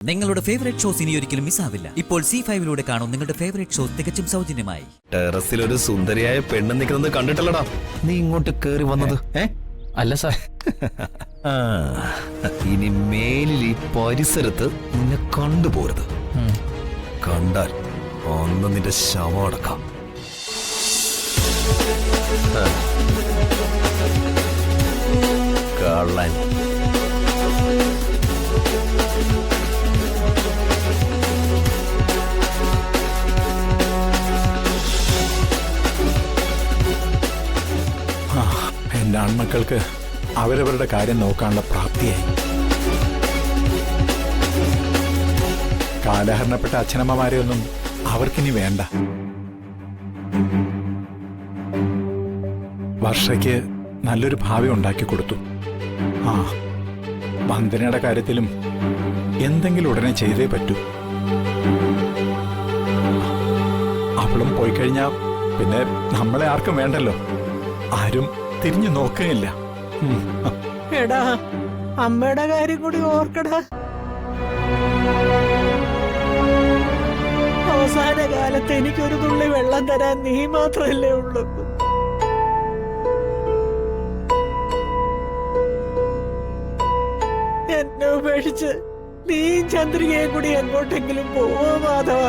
നിങ്ങളുടെ favourite shows ഇനി ഒരിക്കലും മിസ്സാവില്ല. ഇപ്പോൾ C5 കാണും നിങ്ങളുടെ ഫേവറേറ്റ് ഷോസ് തികച്ചും സൗജന്യമായി. ടെറസിൽ ഒരു സുന്ദരിയായ പെണ്ണ് നിൽക്കുന്നത് കണ്ടിട്ടല്ലടാ നീ ഇങ്ങോട്ട് കേറി വന്നത്. അല്ല സാർ. ഇനി മേലിൽ ഈ പരിസരത്ത് നിന്നെ കണ്ടുപോരുത്. കണ്ടാൽ അന്ന് നിന്റെ ശവം അടക്കാം. കള്ളൻ. എന്റെ ആൺമക്കൾക്ക് അവരവരുടെ കാര്യം നോക്കാനുള്ള പ്രാപ്തിയായി. കാലഹരണപ്പെട്ട അച്ഛനമ്മമാരെയൊന്നും അവർക്കിനി വേണ്ട. വർഷയ്ക്ക് നല്ലൊരു ഭാവി ഉണ്ടാക്കി കൊടുത്തു. വന്ദനയുടെ കാര്യത്തിലും എന്തെങ്കിലും ഉടനെ ചെയ്തേ പറ്റൂ. അവളും പോയി കഴിഞ്ഞാൽ പിന്നെ നമ്മളെ ആർക്കും വേണ്ടല്ലോ. ആരും തിരിഞ്ഞു നോക്കുകയില്ല. എടാ, അമ്മയുടെ കാര്യം കൂടി ഓർക്കടാ. അവസാന കാലത്ത് എനിക്കൊരു തുള്ളി വെള്ളം തരാൻ നീ മാത്രമല്ലേ ഉള്ളൂ. എന്നെ ഉപേക്ഷിച്ച് നീയും ചന്ദ്രികയും കൂടി എങ്ങോട്ടെങ്കിലും പോവോ മാധവ?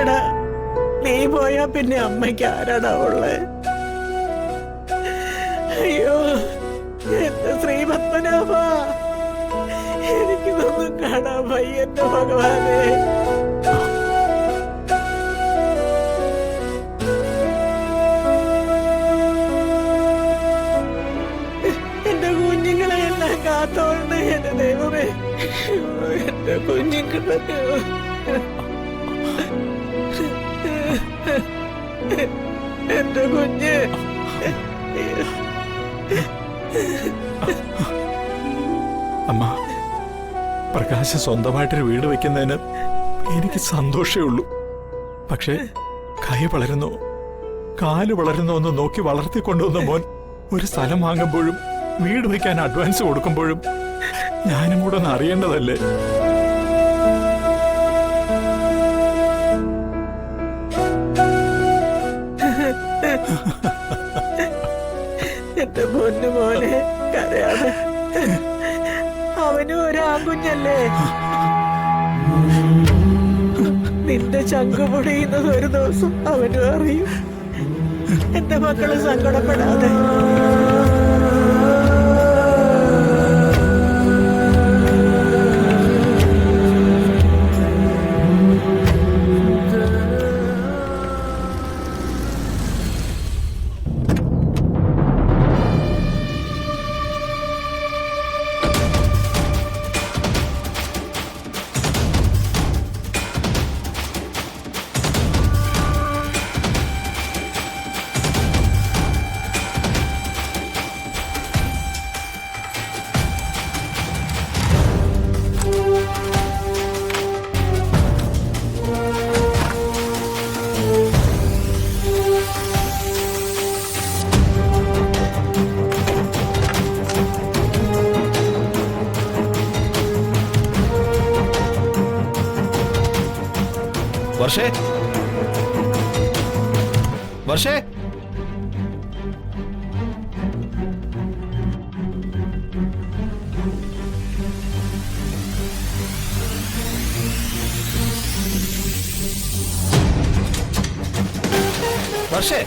എടാ, നീ പോയാ പിന്നെ അമ്മയ്ക്ക് ആരാടാ ഉള്ളേ? അയ്യോ, എന്റെ ശ്രീപത്മനാഭ, എനിക്കിതൊന്നും കാണാൻ വയ്യ എന്റെ ഭഗവാനെ. എന്റെ കുഞ്ഞുങ്ങളെ എല്ലാം കാത്തോണ്ട് എന്റെ ദൈവമേ. എന്റെ കുഞ്ഞുങ്ങളെ എന്റെ കുഞ്ഞ്. അമ്മ, പ്രകാശ് സ്വന്തമായിട്ടൊരു വീട് വെക്കുന്നതിന് എനിക്ക് സന്തോഷമേ ഉള്ളൂ. പക്ഷേ കൈ വളരുന്നു, കാല് വളരുന്നു എന്ന് നോക്കി വളർത്തിക്കൊണ്ടുവന്ന മോൻ ഒരു സ്ഥലം വാങ്ങുമ്പോഴും വീട് വയ്ക്കാൻ അഡ്വാൻസ് കൊടുക്കുമ്പോഴും ഞാനും കൂടെ ഒന്ന് അറിയേണ്ടതല്ലേ? എന്റെ പൊന്നു മോനെ, കരയാതെ. അവനും ഒരു ആൺകുഞ്ഞല്ലേ. നിന്റെ ചങ്കു പൊടിയുന്നത് ഒരു ദിവസം അവനും അറിയും. എന്റെ മക്കള് സങ്കടപ്പെടാതെ. വർഷേ, വർഷേ, വർഷേ,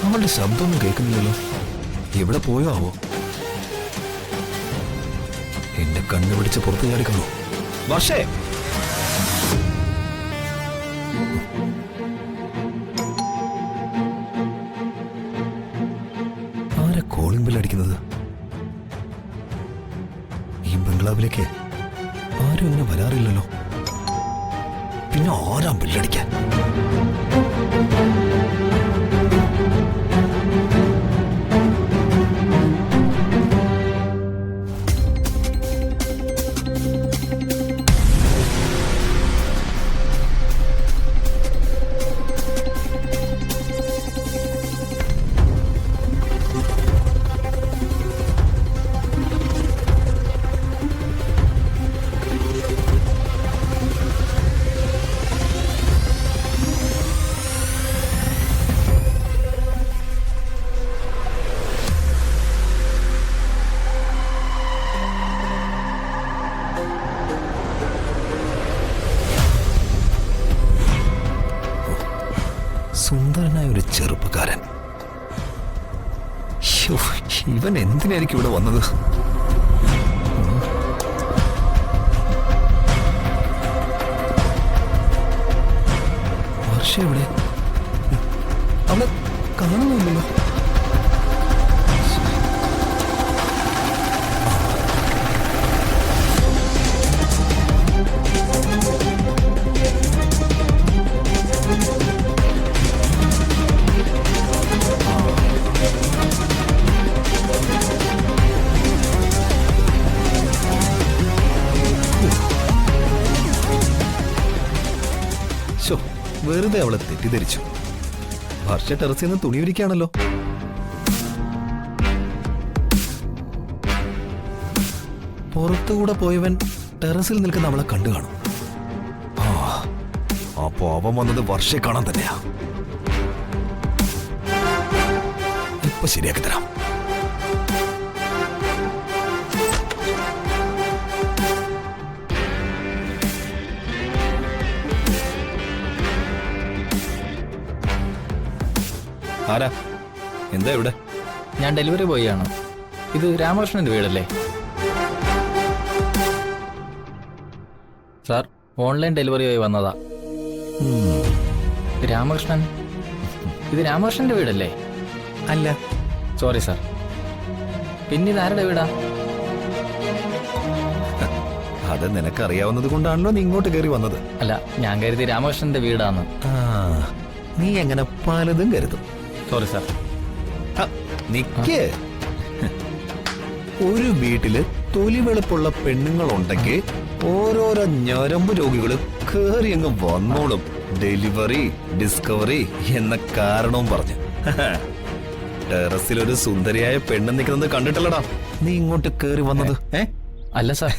അവളുടെ ശബ്ദമൊന്നും കേൾക്കുന്നില്ലല്ലോ. എവിടെ പോയോ ആവോ? എന്റെ കണ്ണു പിടിച്ച് പുറത്തു ചാടിക്കാണോ? വർഷേ, കോളിംഗ് ബെൽ അടിക്കുന്നത്? ഈ ബംഗ്ലാവിലേക്ക് ആരും ഇങ്ങനെ വരാറില്ലല്ലോ. പിന്നെ ആരാം ബെല്ലടിക്കാൻ? ചെറുപ്പക്കാരൻ. ശ്ശോ, ഇവൻ എന്തിനായിരിക്കും ഇവിടെ വന്നത്? വർഷ എവിടെ? അവളെ കാണുന്നില്ലല്ലോ. ശോ, വെറുതെ അവളെ തെറ്റിദ്ധരിച്ചു. വർഷ ടെറസിൽ നിന്ന് തുണി വിരിക്കാണല്ലോ. പുറത്തുകൂടെ പോയവൻ ടെറസിൽ നിൽക്കുന്ന അവളെ കണ്ടു കാണും. അപ്പോ അവൻ വന്നത് വർഷയെ കാണാൻ തന്നെയാ. ഇപ്പൊ ശരിയാക്കി തരാം. ആരാ? എന്താ ഇവിടെ? ഞാൻ ഡെലിവറി ബോയിയാണ്. ഇത് രാമകൃഷ്ണന്റെ വീടല്ലേ? സാർ, ഓൺലൈൻ ഡെലിവറി ആയി വന്നതാ. രാമകൃഷ്ണൻ, ഇത് രാമകൃഷ്ണന്റെ വീടല്ലേ? അല്ല. Sorry sir. പിന്നെ ഇത് ആരുടെ വീടാ? അത് നിനക്കറിയാവുന്നത് കൊണ്ടാണല്ലോ നീ ഇങ്ങോട്ട് കയറി വന്നത്. അല്ല, ഞാൻ കരുതി രാമകൃഷ്ണന്റെ വീടാന്ന്. നീ എങ്ങനെ പലതും കരുതും. Sorry sir. നിക്ക്. ഒരു വീട്ടില് തൊലി വെളുപ്പുള്ള പെണ്ണുങ്ങളുണ്ടെങ്കിൽ ഓരോരോ ഞരമ്പ് രോഗികള് കേറി അങ്ങ് വന്നോളും. ഡെലിവറി, ഡിസ്കവറി എന്ന കാരണവും പറഞ്ഞ്. ടെറസിൽ ഒരു സുന്ദരിയായ പെണ്ണ് നിൽക്കുന്നത് കണ്ടിട്ടല്ലടാ നീ ഇങ്ങോട്ട് കേറി വന്നത്. അല്ല സാർ.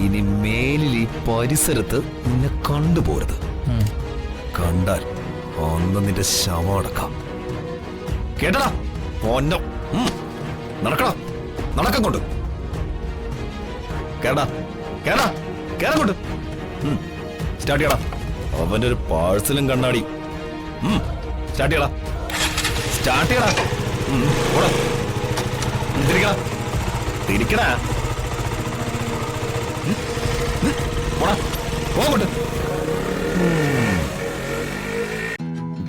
ഇനി മേലിൽ ഈ പരിസരത്ത് നിന്നെ കണ്ടുപോരുത്. കണ്ടാൽ ഒന്ന് നിന്റെ ശവം അടക്കാം. കേട്ടടാ? പൊന്നോ, നടക്കടാ, നടക്കങ്ങോട്ട്. കേടാ, കേടാ, കേറങ്ങോട്ട്. സ്റ്റാർട്ട് ചെയ്യടാ. അവന്റെ ഒരു പാഴ്സലും കണ്ണാടി. സ്റ്റാർട്ട് ചെയ്യടാ, സ്റ്റാർട്ട് ചെയ്യടാ. ഓടാ, തിരിക്കടാ, തിരിക്കടാ. ഓടാ, പോകട്ടെ.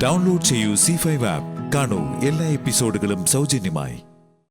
ഡൗൺലോഡ് ചെയ്യൂ C5 ആപ്പ്. കാണൂ എല്ലാ എപ്പിസോഡുകളും സൗജന്യമായി.